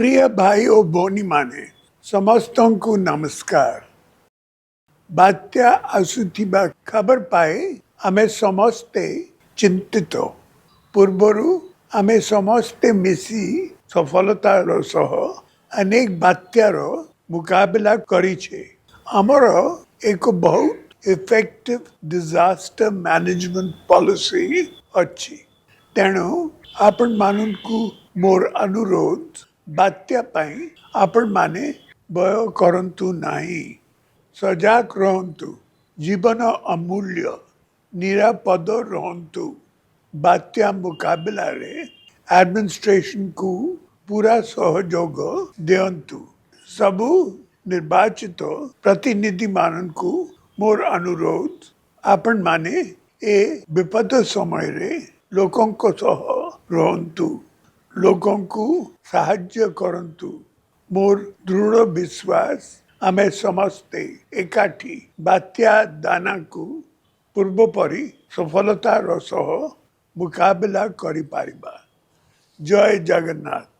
प्रिय भाई और भौणी माने समस्त को नमस्कार। बात्या आसुथिबा खबर पाए आमे समस्ते चिंतित। पूर्वरु आमे समस्ते मिसी सफलतार सह अनेक बात्यार मुकाबला करिछे। हमर एक बहुत इफेक्टिव डिजास्टर मैनेजमेंट पॉलिसी अच्छी। तेणु आपण मानू मोर अनुरोध बात्या पाई आपण माने भय करंतु नाही। सजाग रहंतु। जीवन अमूल्य। निरापद रहंतु। बात्या मुकाबला रे एडमिनिस्ट्रेशन को पूरा सहयोग दियंतु। सबु निर्वाचित प्रतिनिधि माननकु मोर अनुरोध आपण माने ए विपद समय रे लोकन को सह रहंतु। लोकन को साहाय्य करंतु। मोर दृढ़ विश्वास आमे समस्ते एकाठी बात्या दाना को पूर्व परी सफलतार सह मुकाबला करि पारिबा। जय जगन्नाथ।